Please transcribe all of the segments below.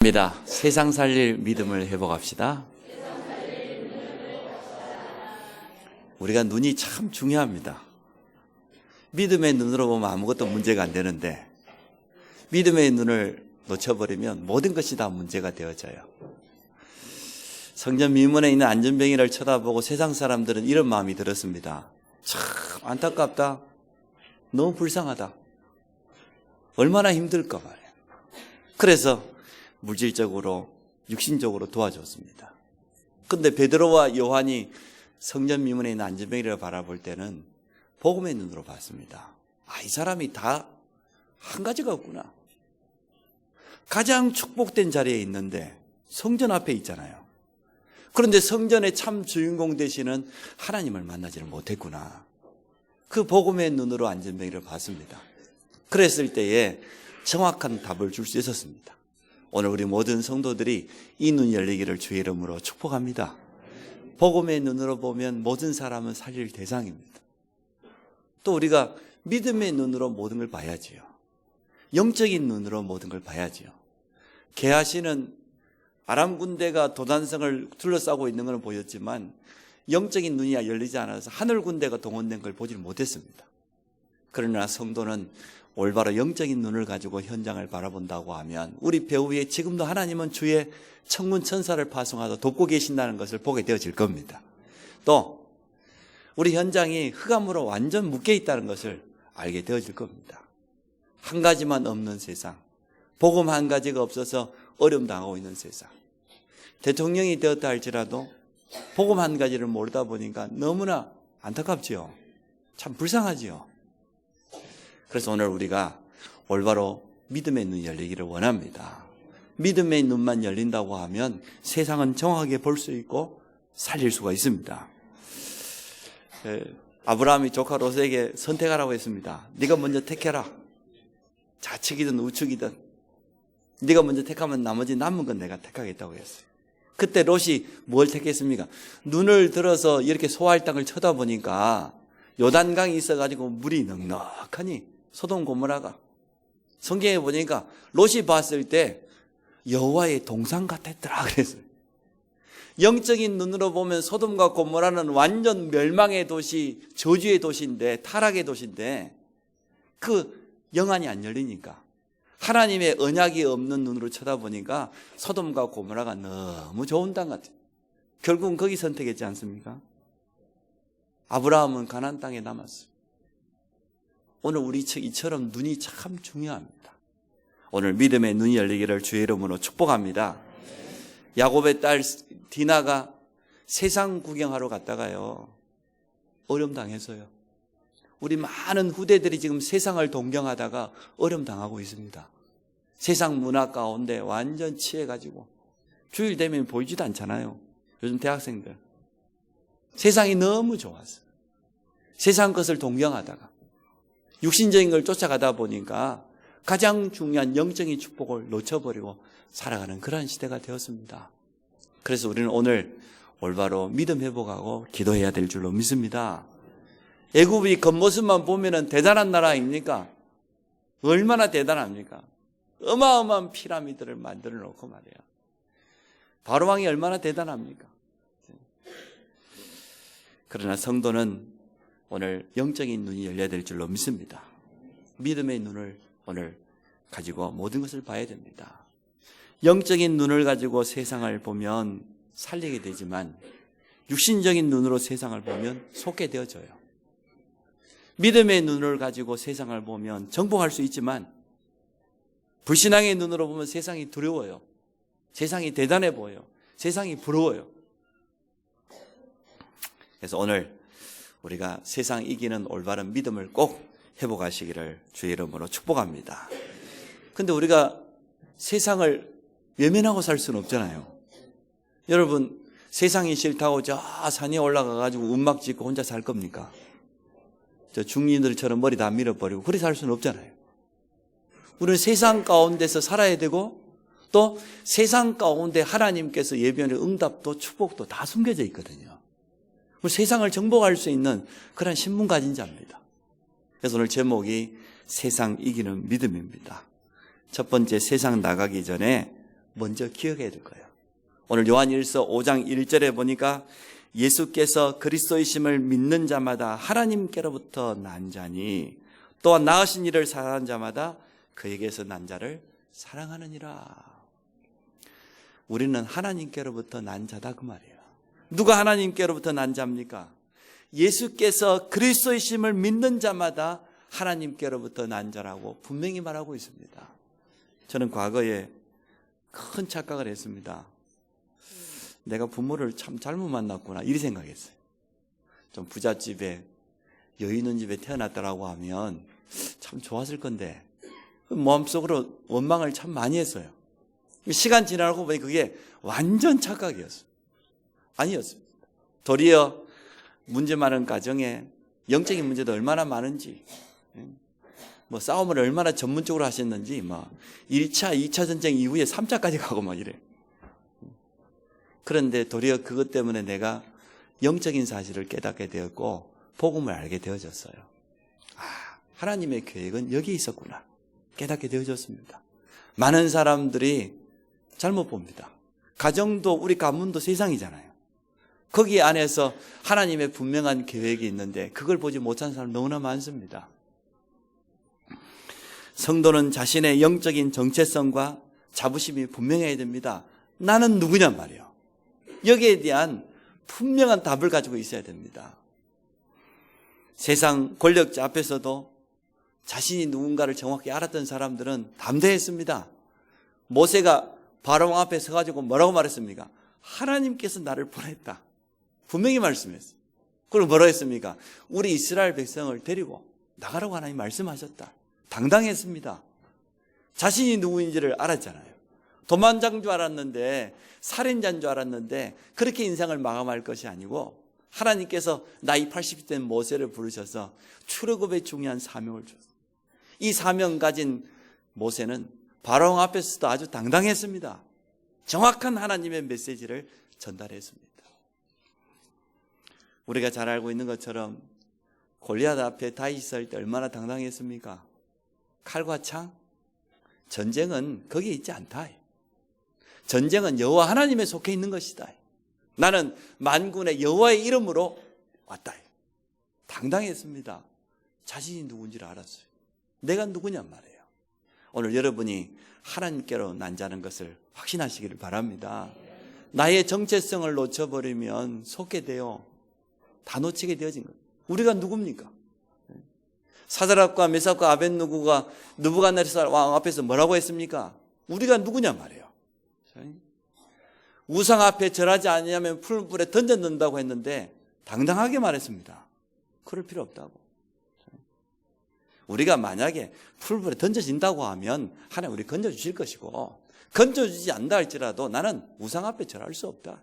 입니다. 세상 살릴 믿음을 회복합시다. 우리가 눈이 참 중요합니다. 믿음의 눈으로 보면 아무것도 문제가 안 되는데 믿음의 눈을 놓쳐버리면 모든 것이 다 문제가 되어져요. 성전 미문에 있는 안전병이를 쳐다보고 세상 사람들은 이런 마음이 들었습니다. 참 안타깝다. 너무 불쌍하다. 얼마나 힘들까 말이에요. 그래서 물질적으로 육신적으로 도와줬습니다. 그런데 베드로와 요한이 성전 미문에 있는 안전병이를 바라볼 때는 복음의 눈으로 봤습니다. 이 사람이 다 한 가지가 없구나. 가장 축복된 자리에 있는데 성전 앞에 있잖아요. 그런데 성전의 참 주인공 되시는 하나님을 만나지를 못했구나. 그 복음의 눈으로 안전병이를 봤습니다. 그랬을 때에 정확한 답을 줄 수 있었습니다. 오늘 우리 모든 성도들이 이 눈 열리기를 주의 이름으로 축복합니다. 복음의 눈으로 보면 모든 사람은 살릴 대상입니다. 또 우리가 믿음의 눈으로 모든 걸 봐야지요. 영적인 눈으로 모든 걸 봐야지요. 게하시는 아람 군대가 도단성을 둘러싸고 있는 것은 보였지만 영적인 눈이 열리지 않아서 하늘 군대가 동원된 걸 보지 못했습니다. 그러나 성도는 올바로 영적인 눈을 가지고 현장을 바라본다고 하면 우리 배우 위에 지금도 하나님은 주의 천군 천사를 파송하여 돕고 계신다는 것을 보게 되어질 겁니다. 또 우리 현장이 흑암으로 완전 묶여 있다는 것을 알게 되어질 겁니다. 한 가지만 없는 세상, 복음 한 가지가 없어서 어려움 당하고 있는 세상. 대통령이 되었다 할지라도 복음 한 가지를 모르다 보니까 너무나 안타깝지요. 참 불쌍하지요. 그래서 오늘 우리가 올바로 믿음의 눈이 열리기를 원합니다. 믿음의 눈만 열린다고 하면 세상은 정확하게 볼 수 있고 살릴 수가 있습니다. 아브라함이 조카 롯에게 선택하라고 했습니다. 네가 먼저 택해라. 좌측이든 우측이든 네가 먼저 택하면 나머지 남은 건 내가 택하겠다고 했어요. 그때 롯이 뭘 택했습니까? 눈을 들어서 이렇게 소할 땅을 쳐다보니까 요단강이 있어가지고 물이 넉넉하니 소돔 고모라가 성경에 보니까 롯이 봤을 때 여호와의 동상 같았더라 그랬어요. 영적인 눈으로 보면 소돔과 고모라는 완전 멸망의 도시, 저주의 도시인데, 타락의 도시인데 그 영안이 안 열리니까 하나님의 언약이 없는 눈으로 쳐다보니까 소돔과 고모라가 너무 좋은 땅 같아요. 결국은 거기 선택했지 않습니까? 아브라함은 가나안 땅에 남았어요. 오늘 우리 이처럼 눈이 참 중요합니다. 오늘 믿음의 눈이 열리기를 주의 이름으로 축복합니다. 야곱의 딸 디나가 세상 구경하러 갔다가요 어려움 당했어요. 우리 많은 후대들이 지금 세상을 동경하다가 어려움 당하고 있습니다. 세상 문화 가운데 완전 취해가지고 주일 되면 보이지도 않잖아요. 요즘 대학생들 세상이 너무 좋았어요. 세상 것을 동경하다가 육신적인 걸 쫓아가다 보니까 가장 중요한 영적인 축복을 놓쳐버리고 살아가는 그런 시대가 되었습니다. 그래서 우리는 오늘 올바로 믿음 회복하고 기도해야 될 줄로 믿습니다. 애굽이 겉모습만 보면 대단한 나라 아닙니까? 얼마나 대단합니까? 어마어마한 피라미드를 만들어 놓고 말이에요. 바로왕이 얼마나 대단합니까? 그러나 성도는 오늘 영적인 눈이 열려야 될 줄로 믿습니다. 믿음의 눈을 오늘 가지고 모든 것을 봐야 됩니다. 영적인 눈을 가지고 세상을 보면 살리게 되지만 육신적인 눈으로 세상을 보면 속게 되어져요. 믿음의 눈을 가지고 세상을 보면 정복할 수 있지만 불신앙의 눈으로 보면 세상이 두려워요. 세상이 대단해 보여요. 세상이 부러워요. 그래서 오늘 우리가 세상 이기는 올바른 믿음을 꼭 회복하시기를 주의 이름으로 축복합니다. 근데 우리가 세상을 외면하고 살 수는 없잖아요. 여러분 세상이 싫다고 저 산에 올라가가지고 움막 짓고 혼자 살 겁니까? 저 중리들처럼 머리 다 밀어버리고 그렇게 살 수는 없잖아요. 우리는 세상 가운데서 살아야 되고 또 세상 가운데 하나님께서 예비하는 응답도 축복도 다 숨겨져 있거든요. 세상을 정복할 수 있는 그런 신분 가진 자입니다. 그래서 오늘 제목이 세상 이기는 믿음입니다. 첫 번째, 세상 나가기 전에 먼저 기억해야 될 거예요. 오늘 요한일서 5장 1절에 보니까 예수께서 그리스도이심을 믿는 자마다 하나님께로부터 난 자니 또한 나으신 이를 사랑하는 자마다 그에게서 난 자를 사랑하느니라. 우리는 하나님께로부터 난 자다 그 말이에요. 누가 하나님께로부터 난 자입니까? 예수께서 그리스도이심을 믿는 자마다 하나님께로부터 난 자라고 분명히 말하고 있습니다. 저는 과거에 큰 착각을 했습니다. 내가 부모를 참 잘못 만났구나 이리 생각했어요. 좀 부잣집에 여유 있는 집에 태어났다라고 하면 참 좋았을 건데 마음속으로 원망을 참 많이 했어요. 시간 지나고 보니 그게 완전 착각이었어요. 아니었습니다. 도리어 문제 많은 가정에 영적인 문제도 얼마나 많은지, 뭐 싸움을 얼마나 전문적으로 하셨는지, 막 1차, 2차 전쟁 이후에 3차까지 가고 막 이래. 그런데 도리어 그것 때문에 내가 영적인 사실을 깨닫게 되었고 복음을 알게 되어졌어요. 하나님의 계획은 여기에 있었구나 깨닫게 되어졌습니다. 많은 사람들이 잘못 봅니다. 가정도 우리 가문도 세상이잖아요. 거기 안에서 하나님의 분명한 계획이 있는데 그걸 보지 못한 사람 너무나 많습니다. 성도는 자신의 영적인 정체성과 자부심이 분명해야 됩니다. 나는 누구냔 말이에요. 여기에 대한 분명한 답을 가지고 있어야 됩니다. 세상 권력자 앞에서도 자신이 누군가를 정확히 알았던 사람들은 담대했습니다. 모세가 바로왕 앞에 서가지고 뭐라고 말했습니까? 하나님께서 나를 보냈다. 분명히 말씀했어요. 그리고 뭐라고 했습니까? 우리 이스라엘 백성을 데리고 나가라고 하나님 말씀하셨다. 당당했습니다. 자신이 누구인지를 알았잖아요. 도망자인 줄 알았는데, 살인자인 줄 알았는데 그렇게 인생을 마감할 것이 아니고 하나님께서 나이 80이 된 모세를 부르셔서 출애굽의 중요한 사명을 줬어요. 이 사명 가진 모세는 바로왕 앞에서도 아주 당당했습니다. 정확한 하나님의 메시지를 전달했습니다. 우리가 잘 알고 있는 것처럼 골리앗 앞에 다윗이 설 때 얼마나 당당했습니까? 칼과 창? 전쟁은 거기에 있지 않다. 전쟁은 여호와 하나님에 속해 있는 것이다. 나는 만군의 여호와의 이름으로 왔다. 당당했습니다. 자신이 누군지를 알았어요. 내가 누구냔 말이에요. 오늘 여러분이 하나님께로 난 자는 것을 확신하시기를 바랍니다. 나의 정체성을 놓쳐버리면 속게 돼요. 다 놓치게 되어진 거예요. 우리가 누굽니까? 사드락과 메삭과 아벳느고가 느부갓네살 왕 앞에서 뭐라고 했습니까? 우리가 누구냐 말이에요. 우상 앞에 절하지 않으면 풀불에 던져 넣는다고 했는데 당당하게 말했습니다. 그럴 필요 없다고. 우리가 만약에 풀불에 던져진다고 하면 하나님 우리 건져주실 것이고 건져주지 않는다 할지라도 나는 우상 앞에 절할 수 없다.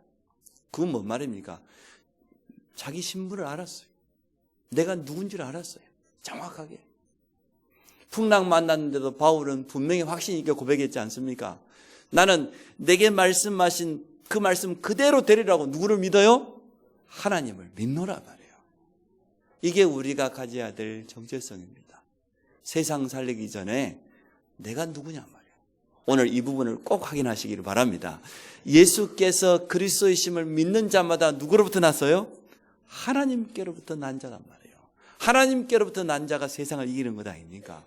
그건 뭔 말입니까? 자기 신분을 알았어요. 내가 누군지를 알았어요. 정확하게. 풍랑 만났는데도 바울은 분명히 확신 있게 고백했지 않습니까? 나는 내게 말씀하신 그 말씀 그대로 되리라고 누구를 믿어요? 하나님을 믿노라 말이에요. 이게 우리가 가져야 될 정체성입니다. 세상 살리기 전에 내가 누구냐 말이에요. 오늘 이 부분을 꼭 확인하시기를 바랍니다. 예수께서 그리스도이심을 믿는 자마다 누구로부터 났어요? 하나님께로부터 난 자란 말이에요. 하나님께로부터 난 자가 세상을 이기는 것 아닙니까?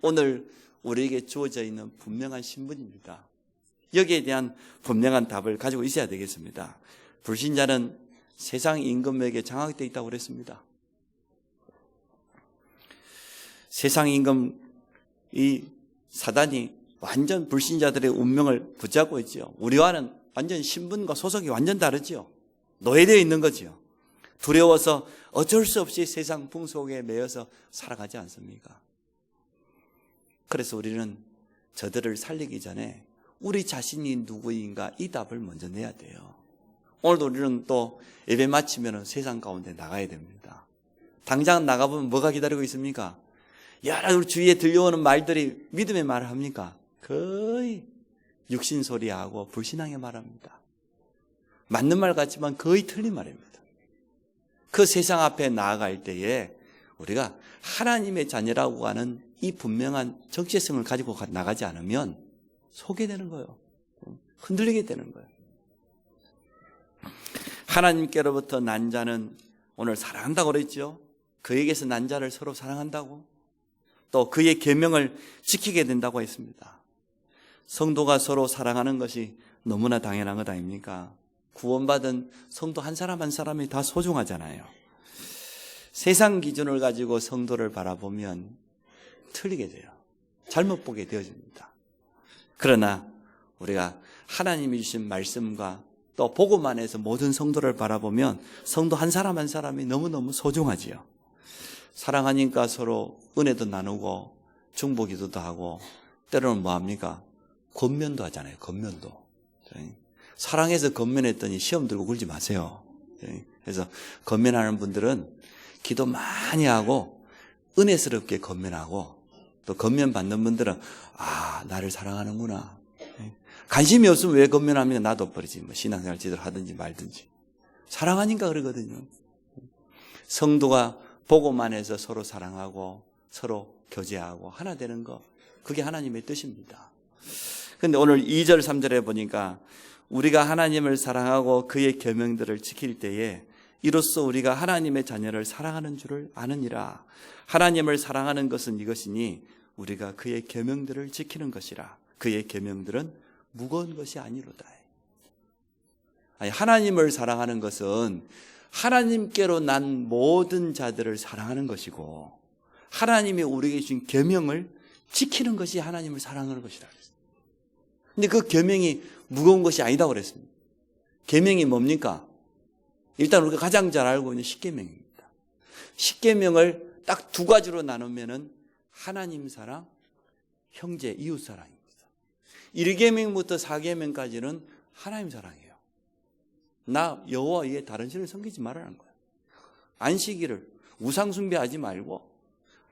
오늘 우리에게 주어져 있는 분명한 신분입니다. 여기에 대한 분명한 답을 가지고 있어야 되겠습니다. 불신자는 세상 임금에게 장악되어 있다고 그랬습니다. 세상 임금 이 사단이 완전 불신자들의 운명을 붙잡고 있지요. 우리와는 완전 신분과 소속이 완전 다르지요. 노예되어 있는 거지요. 두려워서 어쩔 수 없이 세상 풍속에 매여서 살아가지 않습니까? 그래서 우리는 저들을 살리기 전에 우리 자신이 누구인가 이 답을 먼저 내야 돼요. 오늘도 우리는 또 예배 마치면 세상 가운데 나가야 됩니다. 당장 나가보면 뭐가 기다리고 있습니까? 여러 우리 주위에 들려오는 말들이 믿음의 말을 합니까? 거의 육신 소리하고 불신앙의 말합니다. 맞는 말 같지만 거의 틀린 말입니다. 그 세상 앞에 나아갈 때에 우리가 하나님의 자녀라고 하는 이 분명한 정체성을 가지고 나가지 않으면 속게 되는 거예요. 흔들리게 되는 거예요. 하나님께로부터 난 자는 오늘 사랑한다고 그랬죠. 그에게서 난 자를 서로 사랑한다고, 또 그의 계명을 지키게 된다고 했습니다. 성도가 서로 사랑하는 것이 너무나 당연한 것 아닙니까? 구원받은 성도 한 사람 한 사람이 다 소중하잖아요. 세상 기준을 가지고 성도를 바라보면 틀리게 돼요. 잘못 보게 되어집니다. 그러나 우리가 하나님이 주신 말씀과 또 복음 안에서 모든 성도를 바라보면 성도 한 사람 한 사람이 너무너무 소중하지요. 사랑하니까 서로 은혜도 나누고 중보기도도 하고, 때로는 뭐합니까? 권면도 하잖아요. 권면도. 사랑해서 권면했더니 시험 들고 굴지 마세요. 그래서 권면하는 분들은 기도 많이 하고 은혜스럽게 권면하고, 또 권면 받는 분들은 나를 사랑하는구나. 관심이 없으면 왜 권면합니까? 놔둬버리지. 신앙생활 제대로 하든지 말든지. 사랑하니까 그러거든요. 성도가 복음 안에서 서로 사랑하고 서로 교제하고 하나 되는 거, 그게 하나님의 뜻입니다. 그런데 오늘 2절 3절에 보니까 우리가 하나님을 사랑하고 그의 계명들을 지킬 때에 이로써 우리가 하나님의 자녀를 사랑하는 줄을 아느니라. 하나님을 사랑하는 것은 이것이니 우리가 그의 계명들을 지키는 것이라. 그의 계명들은 무거운 것이 아니로다. 아니, 하나님을 사랑하는 것은 하나님께로 난 모든 자들을 사랑하는 것이고, 하나님이 우리에게 주신 계명을 지키는 것이 하나님을 사랑하는 것이라 그랬어요. 근데 그 계명이 무거운 것이 아니다고 그랬습니다. 계명이 뭡니까? 일단 우리가 가장 잘 알고 있는 십계명입니다. 십계명을 딱 두 가지로 나누면은 하나님 사랑, 형제, 이웃 사랑입니다. 1계명부터 4계명까지는 하나님 사랑이에요. 나 여호와 외에 다른 신을 섬기지 말라는 거예요. 안식일을 우상 숭배하지 말고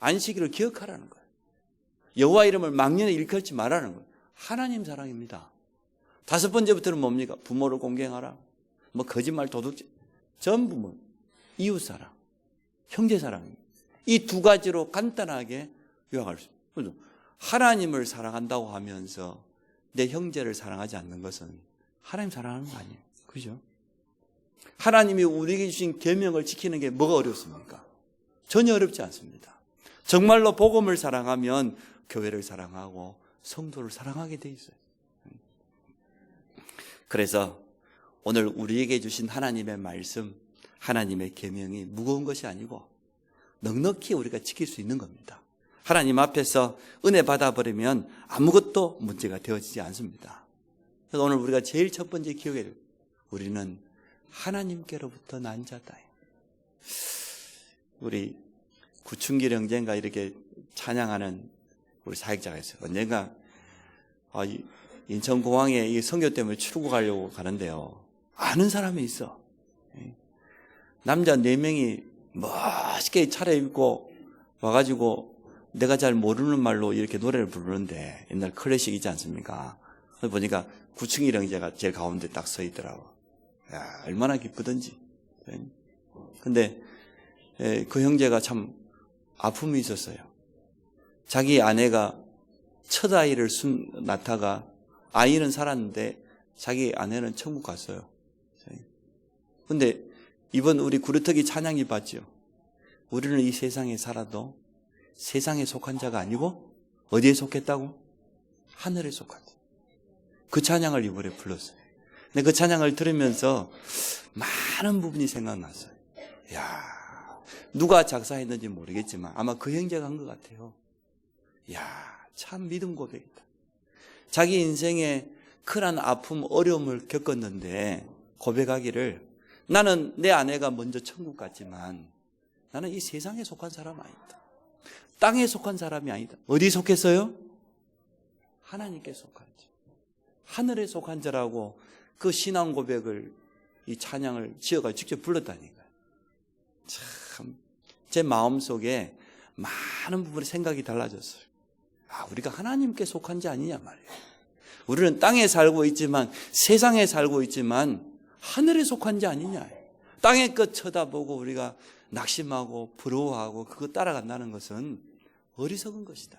안식일을 기억하라는 거예요. 여호와 이름을 망년에 일컬지 말라는 거예요. 하나님 사랑입니다. 5번째부터는 뭡니까? 부모를 공경하라. 거짓말, 도둑질, 전부 이웃 사랑, 형제 사랑입니다. 이 두 가지로 간단하게 요약할 수 있습니다. 하나님을 사랑한다고 하면서 내 형제를 사랑하지 않는 것은 하나님 사랑하는 거 아니에요. 그죠? 하나님이 우리에게 주신 계명을 지키는 게 뭐가 어렵습니까? 전혀 어렵지 않습니다. 정말로 복음을 사랑하면 교회를 사랑하고 성도를 사랑하게 돼 있어요. 그래서 오늘 우리에게 주신 하나님의 말씀, 하나님의 계명이 무거운 것이 아니고 넉넉히 우리가 지킬 수 있는 겁니다. 하나님 앞에서 은혜 받아버리면 아무것도 문제가 되어지지 않습니다. 그래서 오늘 우리가 제일 첫 번째 기억해야 돼요. 우리는 하나님께로부터 난 자다. 우리 구춘길 형제인가 이렇게 찬양하는 우리 사역자가 있어요. 언젠가 인천공항에 이 선교 때문에 출국하려고 가는데요, 아는 사람이 있어. 남자 4명이 멋있게 차려입고 와가지고 내가 잘 모르는 말로 이렇게 노래를 부르는데, 옛날 클래식이지 않습니까? 보니까 구춘길 형제가 제일 가운데 딱 서 있더라고. 야, 얼마나 기쁘던지. 근데 그 형제가 참 아픔이 있었어요. 자기 아내가 첫 아이를 낳다가 아이는 살았는데 자기 아내는 천국 갔어요. 근데 이번 우리 구르터기 찬양이 봤죠. 우리는 이 세상에 살아도 세상에 속한 자가 아니고 어디에 속했다고? 하늘에 속한 자. 그 찬양을 이번에 불렀어요. 근데 그 찬양을 들으면서 많은 부분이 생각났어요. 야, 누가 작사했는지 모르겠지만 아마 그 형제가 한 것 같아요. 야, 참 믿음 고백이다. 자기 인생에 큰한 아픔, 어려움을 겪었는데 고백하기를, 나는 내 아내가 먼저 천국 갔지만 나는 이 세상에 속한 사람 아니다. 땅에 속한 사람이 아니다. 어디 속했어요? 하나님께 속한 자. 하늘에 속한 자라고 그 신앙 고백을, 이 찬양을 지어가지고 직접 불렀다니까요. 참, 제 마음속에 많은 부분에 생각이 달라졌어요. 우리가 하나님께 속한 자 아니냐 말이에요. 우리는 땅에 살고 있지만, 세상에 살고 있지만 하늘에 속한 자 아니냐. 땅의 것 쳐다보고 우리가 낙심하고 부러워하고 그거 따라간다는 것은 어리석은 것이다.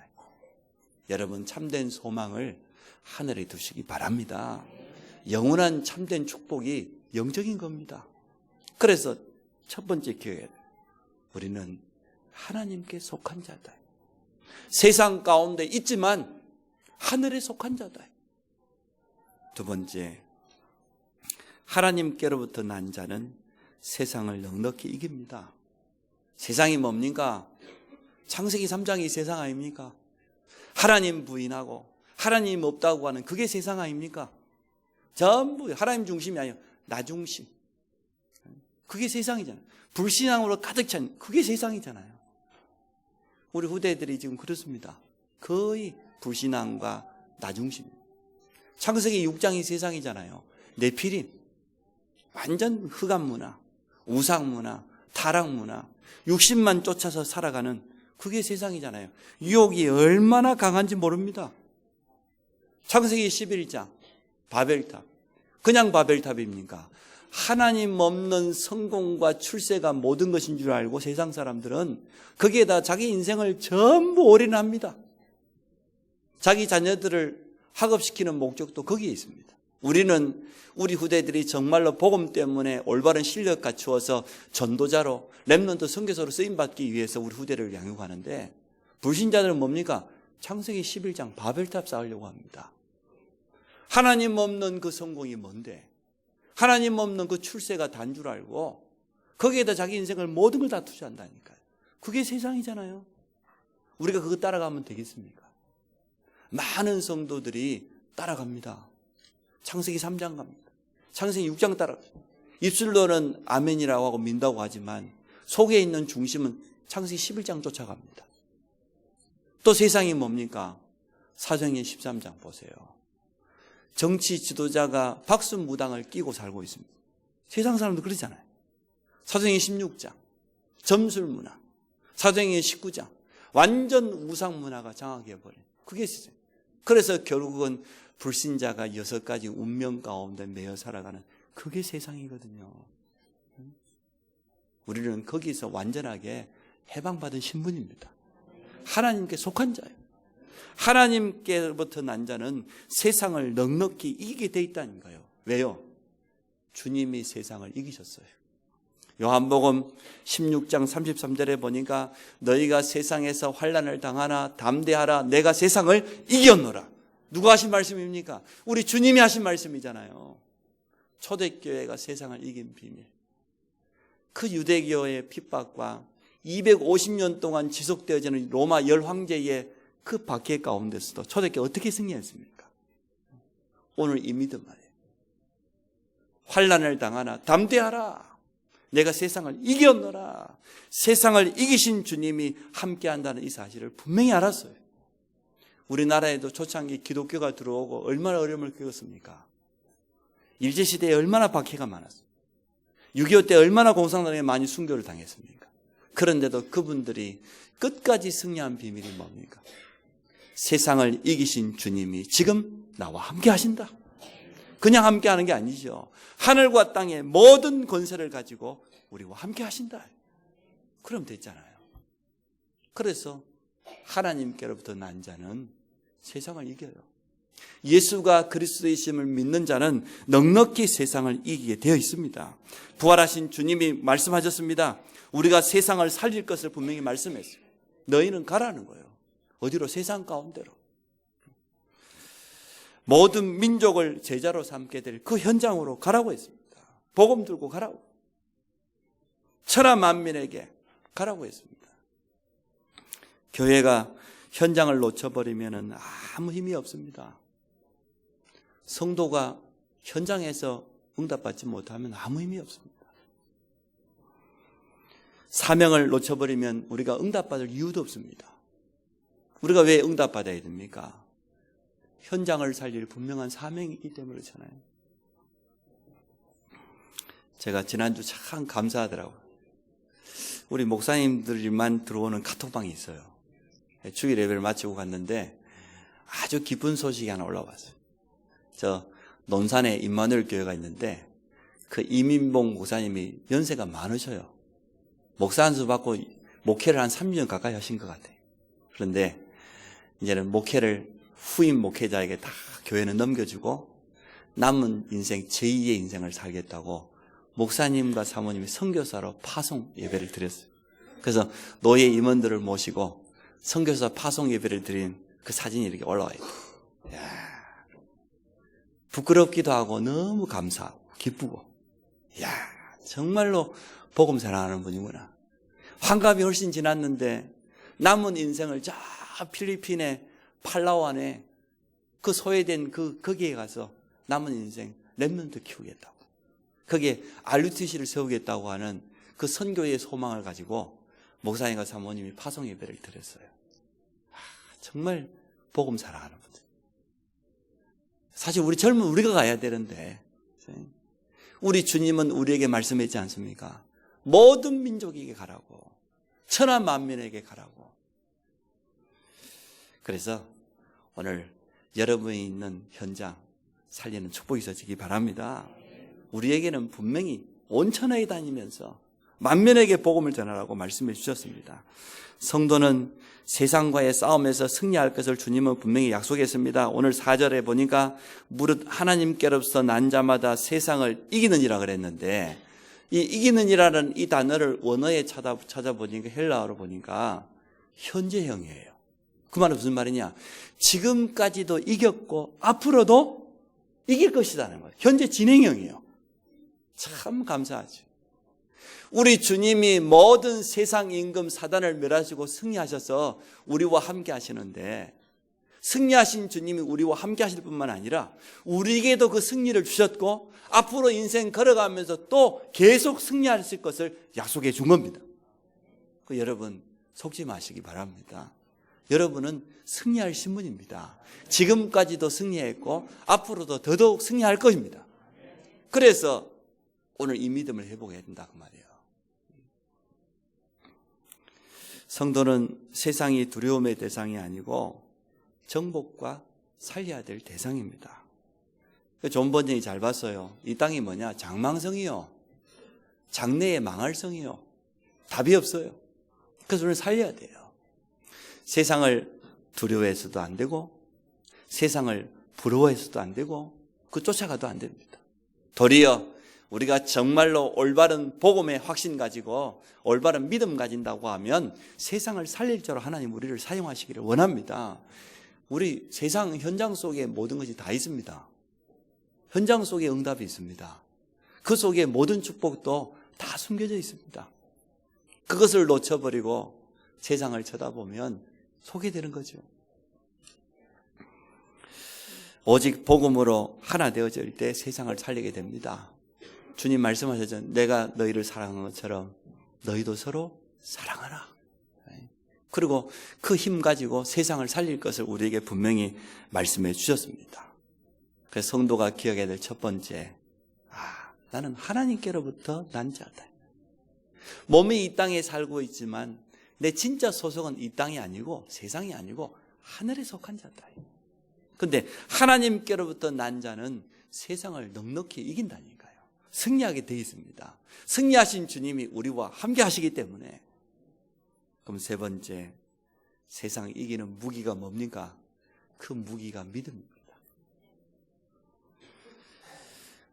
여러분, 참된 소망을 하늘에 두시기 바랍니다. 영원한 참된 축복이 영적인 겁니다. 그래서 첫 번째 기회에 우리는 하나님께 속한 자다. 세상 가운데 있지만 하늘에 속한 자다. 두 번째, 하나님께로부터 난 자는 세상을 넉넉히 이깁니다. 세상이 뭡니까? 창세기 3장이 세상 아닙니까? 하나님 부인하고 하나님 없다고 하는 그게 세상 아닙니까? 전부 하나님 중심이 아니라 나 중심. 그게 세상이잖아요. 불신앙으로 가득 찬 그게 세상이잖아요. 우리 후대들이 지금 그렇습니다. 거의 불신앙과 나 중심. 창세기 6장이 세상이잖아요. 네피림, 완전 흑암 문화, 우상 문화, 타락 문화, 육신만 쫓아서 살아가는 그게 세상이잖아요. 유혹이 얼마나 강한지 모릅니다. 창세기 11장 바벨탑, 그냥 바벨탑입니까? 하나님 없는 성공과 출세가 모든 것인 줄 알고 세상 사람들은 거기에다 자기 인생을 전부 올인합니다. 자기 자녀들을 학업시키는 목적도 거기에 있습니다. 우리는 우리 후대들이 정말로 복음 때문에 올바른 실력 갖추어서 전도자로 렘넌트 선교사로 쓰임받기 위해서 우리 후대를 양육하는데, 불신자들은 뭡니까? 창세기 11장 바벨탑 쌓으려고 합니다. 하나님 없는 그 성공이 뭔데? 하나님 없는 그 출세가 단 줄 알고 거기에다 자기 인생을 모든 걸 다 투자한다니까요. 그게 세상이잖아요. 우리가 그거 따라가면 되겠습니까? 많은 성도들이 따라갑니다. 창세기 3장 갑니다. 창세기 6장 따라갑니다. 입술로는 아멘이라고 하고 민다고 하지만 속에 있는 중심은 창세기 11장 쫓아갑니다. 또 세상이 뭡니까? 사도행전 13장 보세요. 정치 지도자가 박수무당을 끼고 살고 있습니다. 세상 사람도 그러잖아요. 사도행전 16장 점술문화, 사도행전 19장 완전 우상문화가 장악해버린 그게 세상. 그래서 결국은 불신자가 6가지 운명 가운데 매여 살아가는 그게 세상이거든요. 우리는 거기서 완전하게 해방받은 신분입니다. 하나님께 속한 자예요. 하나님께로부터 난 자는 세상을 넉넉히 이기게 돼 있다는 거예요. 왜요? 주님이 세상을 이기셨어요. 요한복음 16장 33절에 보니까 너희가 세상에서 환난을 당하나 담대하라, 내가 세상을 이겼노라. 누가 하신 말씀입니까? 우리 주님이 하신 말씀이잖아요. 초대교회가 세상을 이긴 비밀. 그 유대교의 핍박과 250년 동안 지속되어지는 로마 열황제의 그 박해 가운데서도 초대교회 어떻게 승리했습니까? 오늘 이 믿음 말이에요. 환난을 당하나 담대하라, 내가 세상을 이겼노라. 세상을 이기신 주님이 함께한다는 이 사실을 분명히 알았어요. 우리나라에도 초창기 기독교가 들어오고 얼마나 어려움을 겪었습니까? 일제시대에 얼마나 박해가 많았어요. 6.25 때 얼마나 공산당에 많이 순교를 당했습니까? 그런데도 그분들이 끝까지 승리한 비밀이 뭡니까? 세상을 이기신 주님이 지금 나와 함께 하신다. 그냥 함께 하는 게 아니죠. 하늘과 땅의 모든 권세를 가지고 우리와 함께 하신다. 그럼 됐잖아요. 그래서 하나님께로부터 난 자는 세상을 이겨요. 예수가 그리스도이심을 믿는 자는 넉넉히 세상을 이기게 되어 있습니다. 부활하신 주님이 말씀하셨습니다. 우리가 세상을 살릴 것을 분명히 말씀했어요. 너희는 가라는 거예요. 어디로? 세상 가운데로. 모든 민족을 제자로 삼게 될 그 현장으로 가라고 했습니다. 복음 들고 가라고. 천하 만민에게 가라고 했습니다. 교회가 현장을 놓쳐버리면 아무 힘이 없습니다. 성도가 현장에서 응답받지 못하면 아무 힘이 없습니다. 사명을 놓쳐버리면 우리가 응답받을 이유도 없습니다. 우리가 왜 응답받아야 됩니까? 현장을 살릴 분명한 사명이 있기 때문에 그렇잖아요. 제가 지난주 참 감사하더라고요. 우리 목사님들만 들어오는 카톡방이 있어요. 주일 예배를 마치고 갔는데 아주 기쁜 소식이 하나 올라왔어요. 저 논산에 임마누엘 교회가 있는데 그 이민봉 목사님이 연세가 많으셔요. 목사 안수 받고 목회를 한 3년 가까이 하신 것 같아요. 그런데 이제는 목회를 후임 목회자에게 다 교회는 넘겨주고 남은 인생 제2의 인생을 살겠다고 목사님과 사모님이 선교사로 파송 예배를 드렸어요. 그래서 노예 임원들을 모시고 선교사 파송 예배를 드린 그 사진이 이렇게 올라와 있다. 부끄럽기도 하고 너무 감사하고 기쁘고, 정말로 복음 사랑하는 분이구나. 환갑이 훨씬 지났는데 남은 인생을 저 필리핀의 팔라완에 그 소외된 거기에 가서 남은 인생 렘넌트 키우겠다고, 거기에 RUTC를 세우겠다고 하는 그 선교의 소망을 가지고 목사님과 사모님이 파송 예배를 드렸어요. 정말 복음 사랑하는 분들. 사실 우리 젊은 우리가 가야 되는데, 우리 주님은 우리에게 말씀했지 않습니까? 모든 민족에게 가라고, 천하 만민에게 가라고. 그래서 오늘 여러분이 있는 현장 살리는 축복이 있어지기 바랍니다. 우리에게는 분명히 온 천하에 다니면서 만민에게 복음을 전하라고 말씀해 주셨습니다. 성도는 세상과의 싸움에서 승리할 것을 주님은 분명히 약속했습니다. 오늘 4절에 보니까 무릇 하나님께로부터 난 자마다 세상을 이기느니라 그랬는데, 이 이기느니라는 이 단어를 원어에 찾아보니까 헬라어로 보니까 현재형이에요. 그 말은 무슨 말이냐? 지금까지도 이겼고 앞으로도 이길 것이라는 거예요. 현재 진행형이에요. 참 감사하죠. 우리 주님이 모든 세상 임금 사단을 멸하시고 승리하셔서 우리와 함께 하시는데, 승리하신 주님이 우리와 함께 하실 뿐만 아니라 우리에게도 그 승리를 주셨고 앞으로 인생 걸어가면서 또 계속 승리하실 것을 약속해 준 겁니다. 여러분 속지 마시기 바랍니다. 여러분은 승리할 신분입니다. 지금까지도 승리했고 앞으로도 더더욱 승리할 것입니다. 그래서 오늘 이 믿음을 회복해야 된다 그 말이에요. 성도는 세상이 두려움의 대상이 아니고 정복과 살려야 될 대상입니다. 존 번역이 잘 봤어요. 이 땅이 뭐냐? 장망성이요, 장래에 망할 성이요. 답이 없어요. 그래서 우리는 살려야 돼요. 세상을 두려워해서도 안 되고 세상을 부러워해서도 안 되고 그 쫓아가도 안 됩니다. 도리어 우리가 정말로 올바른 복음의 확신 가지고 올바른 믿음 가진다고 하면 세상을 살릴 자로 하나님 우리를 사용하시기를 원합니다. 우리 세상 현장 속에 모든 것이 다 있습니다. 현장 속에 응답이 있습니다. 그 속에 모든 축복도 다 숨겨져 있습니다. 그것을 놓쳐버리고 세상을 쳐다보면 소개되는 거죠. 오직 복음으로 하나 되어질 때 세상을 살리게 됩니다. 주님 말씀하셨죠. 내가 너희를 사랑한 것처럼 너희도 서로 사랑하라. 그리고 그 힘 가지고 세상을 살릴 것을 우리에게 분명히 말씀해 주셨습니다. 그래서 성도가 기억해야 될 첫 번째, 나는 하나님께로부터 난 자다. 몸이 이 땅에 살고 있지만 내 진짜 소속은 이 땅이 아니고 세상이 아니고 하늘에 속한 자다. 그런데 하나님께로부터 난 자는 세상을 넉넉히 이긴다니까요. 승리하게 되어 있습니다. 승리하신 주님이 우리와 함께 하시기 때문에. 그럼 세 번째, 세상 이기는 무기가 뭡니까? 그 무기가 믿음입니다.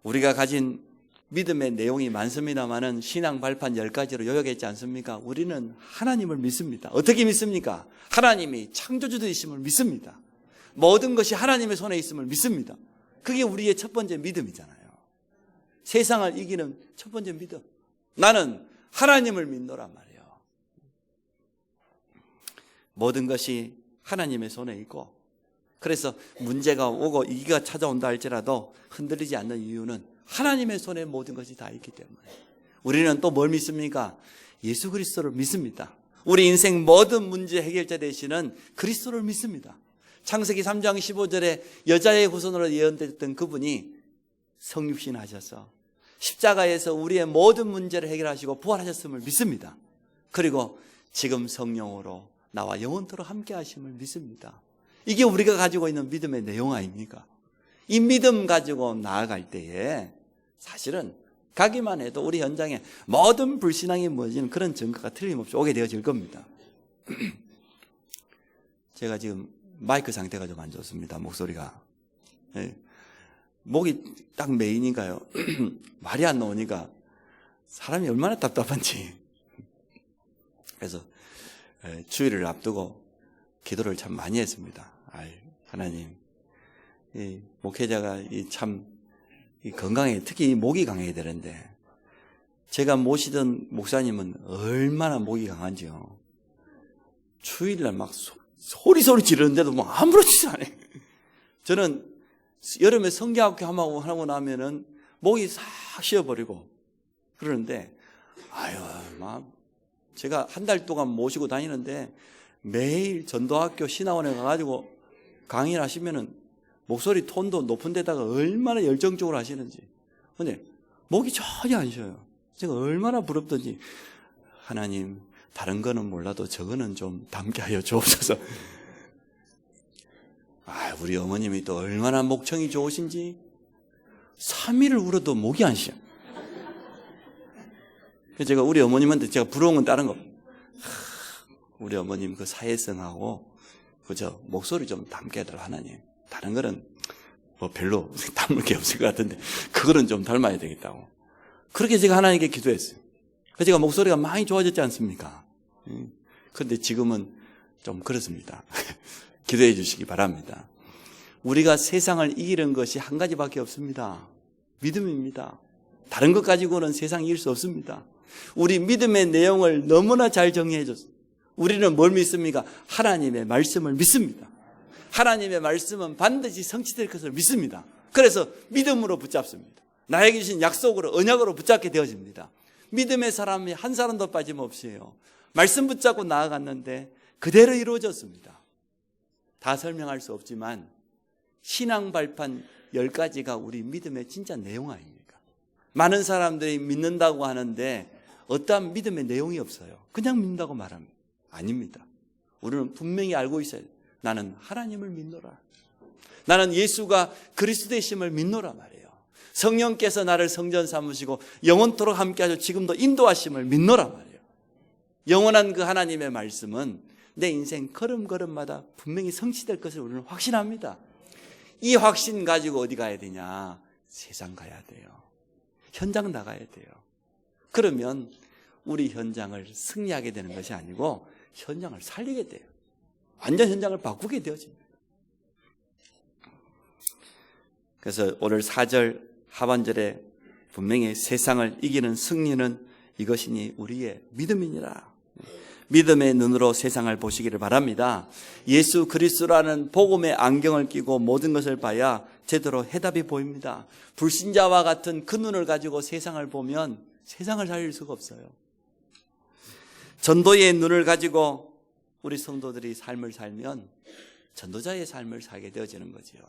우리가 가진 믿음의 내용이 많습니다만은 신앙 발판 10가지로 요약했지 않습니까? 우리는 하나님을 믿습니다. 어떻게 믿습니까? 하나님이 창조주이심을 믿습니다. 모든 것이 하나님의 손에 있음을 믿습니다. 그게 우리의 첫 번째 믿음이잖아요. 세상을 이기는 첫 번째 믿음. 나는 하나님을 믿노란 말이에요. 모든 것이 하나님의 손에 있고, 그래서 문제가 오고 위기가 찾아온다 할지라도 흔들리지 않는 이유는 하나님의 손에 모든 것이 다 있기 때문에. 우리는 또 뭘 믿습니까? 예수 그리스도를 믿습니다. 우리 인생 모든 문제 해결자 되시는 그리스도를 믿습니다. 창세기 3장 15절에 여자의 후손으로 예언됐던 그분이 성육신 하셔서 십자가에서 우리의 모든 문제를 해결하시고 부활하셨음을 믿습니다. 그리고 지금 성령으로 나와 영원토록 함께 하심을 믿습니다. 이게 우리가 가지고 있는 믿음의 내용 아닙니까? 이 믿음 가지고 나아갈 때에 사실은 가기만 해도 우리 현장에 모든 불신앙이 무너지는 그런 증거가 틀림없이 오게 되어질 겁니다. 제가 지금 마이크 상태가 좀 안 좋습니다. 목소리가. 목이 딱 메이니까요. 말이 안 나오니까 사람이 얼마나 답답한지. 그래서 주일을 앞두고 기도를 참 많이 했습니다. 하나님, 이 목회자가 참 건강해, 특히 목이 강해야 되는데, 제가 모시던 목사님은 얼마나 목이 강한지요. 주일날 막 소리 지르는데도 뭐 아무렇지도 않아요. 저는 여름에 성경학교 하고 나면은 목이 싹 쉬어버리고 그러는데, 막 제가 한 달 동안 모시고 다니는데 매일 전도학교 신학원에 가가지고 강의를 하시면은 목소리 톤도 높은 데다가 얼마나 열정적으로 하시는지. 근데 목이 전혀 안 쉬어요. 제가 얼마나 부럽던지. 하나님, 다른 거는 몰라도 저거는 좀 담게 하여 주옵소서. 우리 어머님이 또 얼마나 목청이 좋으신지 3일을 울어도 목이 안 쉬어. 그래서 제가 우리 어머님한테 제가 부러운 건 다른 거. 우리 어머님 그 사회성하고 그저 목소리 좀 담게 해달라 하나님. 다른 거는 뭐 별로 담을 게 없을 것 같은데 그거는 좀 닮아야 되겠다고. 그렇게 제가 하나님께 기도했어요. 그래서 제가 목소리가 많이 좋아졌지 않습니까? 그런데 지금은 좀 그렇습니다. 기도해 주시기 바랍니다. 우리가 세상을 이기는 것이 한 가지밖에 없습니다. 믿음입니다. 다른 것 가지고는 세상 이길 수 없습니다. 우리 믿음의 내용을 너무나 잘 정리해 줬어요. 우리는 뭘 믿습니까? 하나님의 말씀을 믿습니다. 하나님의 말씀은 반드시 성취될 것을 믿습니다. 그래서 믿음으로 붙잡습니다. 나에게 주신 약속으로, 언약으로 붙잡게 되어집니다. 믿음의 사람이 한 사람도 빠짐없이요. 말씀 붙잡고 나아갔는데 그대로 이루어졌습니다. 다 설명할 수 없지만 신앙 발판 10가지가 우리 믿음의 진짜 내용 아닙니까? 많은 사람들이 믿는다고 하는데 어떠한 믿음의 내용이 없어요. 그냥 믿는다고 말합니다. 아닙니다. 우리는 분명히 알고 있어야 돼요. 나는 하나님을 믿노라. 나는 예수가 그리스도이심을 믿노라 말이에요. 성령께서 나를 성전 삼으시고 영원토록 함께하셔 지금도 인도하심을 믿노라 말이에요. 영원한 그 하나님의 말씀은 내 인생 걸음걸음마다 분명히 성취될 것을 우리는 확신합니다. 이 확신 가지고 어디 가야 되냐? 세상 가야 돼요. 현장 나가야 돼요. 그러면 우리 현장을 승리하게 되는 것이 아니고 현장을 살리게 돼요. 완전 현장을 바꾸게 되어집니다. 그래서 오늘 4절 하반절에 분명히 세상을 이기는 승리는 이것이니 우리의 믿음이니라. 믿음의 눈으로 세상을 보시기를 바랍니다. 예수 그리스도라는 복음의 안경을 끼고 모든 것을 봐야 제대로 해답이 보입니다. 불신자와 같은 그 눈을 가지고 세상을 보면 세상을 살릴 수가 없어요. 전도의 눈을 가지고 우리 성도들이 삶을 살면 전도자의 삶을 살게 되어지는 거지요.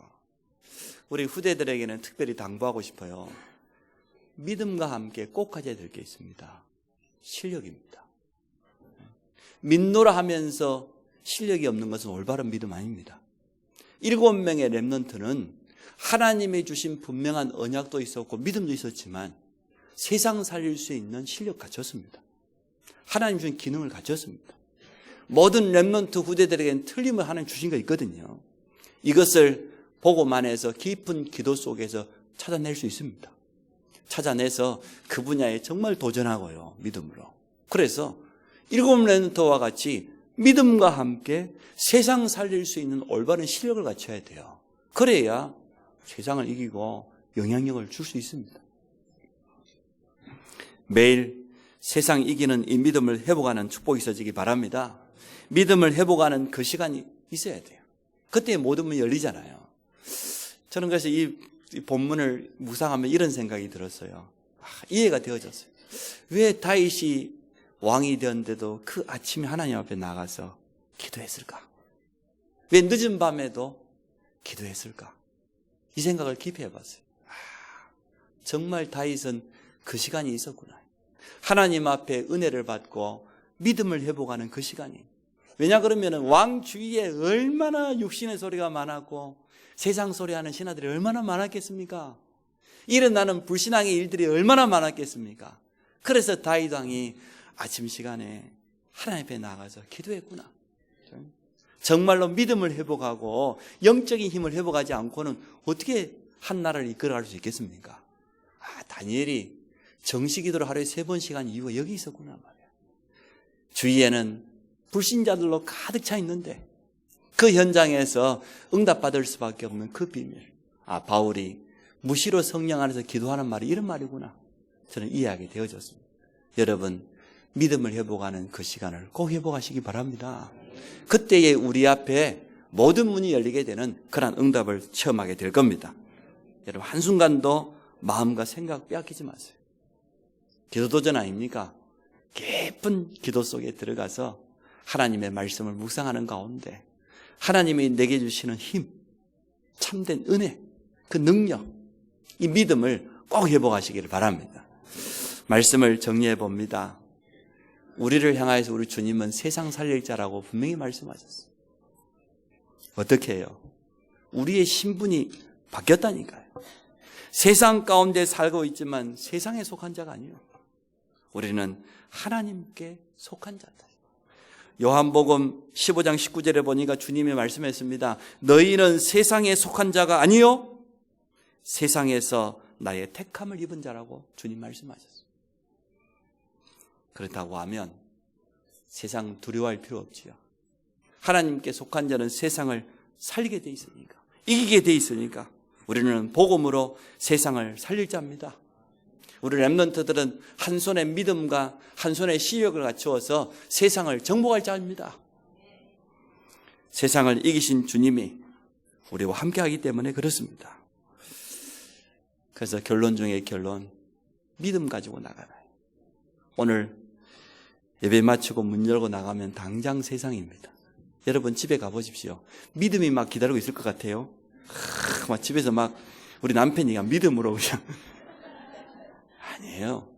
우리 후대들에게는 특별히 당부하고 싶어요. 믿음과 함께 꼭 가져야 될 게 있습니다. 실력입니다. 믿노라 하면서 실력이 없는 것은 올바른 믿음 아닙니다. 7명의 렘넌트는 하나님이 주신 분명한 언약도 있었고 믿음도 있었지만 세상 살릴 수 있는 실력 갖췄습니다. 하나님 주신 기능을 갖췄습니다. 모든 렘넌트 후대들에게는 틀림을 하나님 주신 거 있거든요. 이것을 보고만 해서 깊은 기도 속에서 찾아낼 수 있습니다. 찾아내서 그 분야에 정말 도전하고요. 믿음으로. 그래서 7 렘넌트와 같이 믿음과 함께 세상 살릴 수 있는 올바른 실력을 갖춰야 돼요. 그래야 세상을 이기고 영향력을 줄 수 있습니다. 매일 세상 이기는 이 믿음을 회복하는 축복이 있어지기 바랍니다. 믿음을 회복하는 그 시간이 있어야 돼요. 그때 모든 문이 열리잖아요. 저는 그래서 이 본문을 묵상하면 이런 생각이 들었어요. 이해가 되어졌어요. 왜 다윗이 왕이 되었는데도 그 아침에 하나님 앞에 나가서 기도했을까? 왜 늦은 밤에도 기도했을까? 이 생각을 깊이 해봤어요. 정말 다윗은 그 시간이 있었구나. 하나님 앞에 은혜를 받고 믿음을 회복하는 그 시간이. 왜냐 그러면 왕 주위에 얼마나 육신의 소리가 많았고 세상 소리하는 신하들이 얼마나 많았겠습니까? 일어나는 불신앙의 일들이 얼마나 많았겠습니까? 그래서 다윗 왕이 아침 시간에 하나님 앞에 나가서 기도했구나. 정말로 믿음을 회복하고 영적인 힘을 회복하지 않고는 어떻게 한 나라를 이끌어갈 수 있겠습니까? 다니엘이 정시기도를 하루에 3번씩 한 이유가 여기 있었구나 말이야. 주위에는 불신자들로 가득 차 있는데 그 현장에서 응답받을 수밖에 없는 그 비밀. 바울이 무시로 성령 안에서 기도하는 말이 이런 말이구나. 저는 이해하게 되어졌습니다. 여러분, 믿음을 회복하는 그 시간을 꼭 회복하시기 바랍니다. 그때에 우리 앞에 모든 문이 열리게 되는 그런 응답을 체험하게 될 겁니다. 여러분, 한순간도 마음과 생각 빼앗기지 마세요. 기도도전 아닙니까? 깊은 기도 속에 들어가서 하나님의 말씀을 묵상하는 가운데 하나님이 내게 주시는 힘, 참된 은혜, 그 능력, 이 믿음을 꼭 회복하시기를 바랍니다. 말씀을 정리해 봅니다. 우리를 향하여서 우리 주님은 세상 살릴 자라고 분명히 말씀하셨어요. 어떻게 해요? 우리의 신분이 바뀌었다니까요. 세상 가운데 살고 있지만 세상에 속한 자가 아니에요. 우리는 하나님께 속한 자다. 요한복음 15장 19절에 보니까 주님이 말씀했습니다. 너희는 세상에 속한 자가 아니요 세상에서 나의 택함을 입은 자라고 주님 말씀하셨어요. 그렇다고 하면 세상 두려워할 필요 없지요. 하나님께 속한 자는 세상을 살리게 돼 있으니까, 이기게 돼 있으니까 우리는 복음으로 세상을 살릴 자입니다. 우리 렘넌트들은 한 손에 믿음과 한 손에 시력을 갖추어서 세상을 정복할 자입니다. 세상을 이기신 주님이 우리와 함께하기 때문에 그렇습니다. 그래서 결론 중에 결론, 믿음 가지고 나가라. 오늘 예배 마치고 문 열고 나가면 당장 세상입니다. 여러분 집에 가보십시오. 믿음이 막 기다리고 있을 것 같아요. 막 집에서 막 우리 남편이 믿음으로 그냥 아니에요.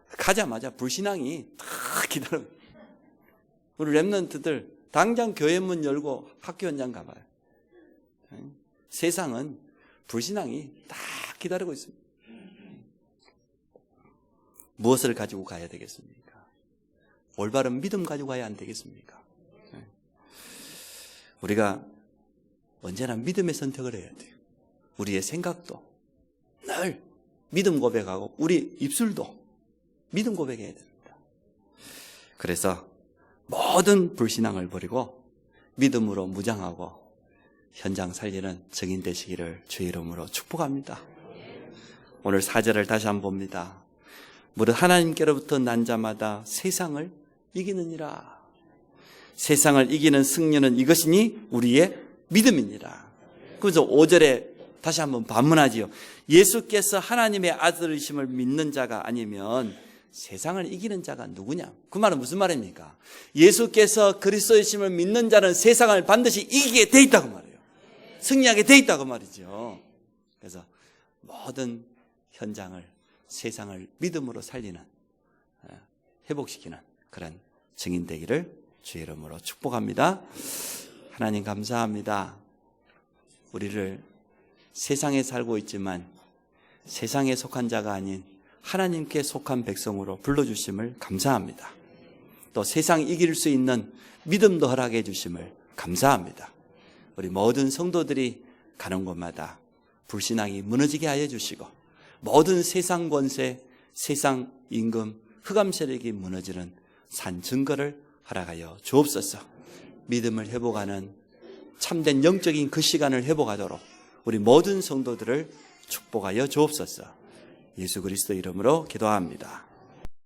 가자마자 불신앙이 다 기다려. 우리 렘넌트들 당장 교회 문 열고 학교 현장 가봐요. 세상은 불신앙이 다 기다리고 있습니다. 무엇을 가지고 가야 되겠습니까? 올바른 믿음 가지고 가야 안 되겠습니까? 우리가 언제나 믿음의 선택을 해야 돼요. 우리의 생각도 늘 믿음 고백하고 우리 입술도 믿음 고백해야 됩니다. 그래서 모든 불신앙을 버리고 믿음으로 무장하고 현장 살리는 증인 되시기를 주의 이름으로 축복합니다. 오늘 4절을 다시 한번 봅니다. 무릇 하나님께로부터 난 자마다 세상을 이기느니라. 세상을 이기는 승리는 이것이니 우리의 믿음이니라. 그래서 5절에 다시 한번 반문하지요. 예수께서 하나님의 아들이심을 믿는 자가 아니면 세상을 이기는 자가 누구냐? 그 말은 무슨 말입니까? 예수께서 그리스도이심을 믿는 자는 세상을 반드시 이기게 돼 있다고 말해요. 승리하게 돼 있다고 말이죠. 그래서 모든 현장을, 세상을 믿음으로 살리는, 회복시키는 그런 증인 되기를 주의 이름으로 축복합니다. 하나님 감사합니다. 우리를 세상에 살고 있지만 세상에 속한 자가 아닌 하나님께 속한 백성으로 불러주심을 감사합니다. 또 세상 이길 수 있는 믿음도 허락해 주심을 감사합니다. 우리 모든 성도들이 가는 곳마다 불신앙이 무너지게 하여 주시고 모든 세상 권세, 세상 임금, 흑암 세력이 무너지는 산 증거를 허락하여 주옵소서. 믿음을 회복하는 참된 영적인 그 시간을 회복하도록 우리 모든 성도들을 축복하여 주옵소서. 예수 그리스도 이름으로 기도합니다.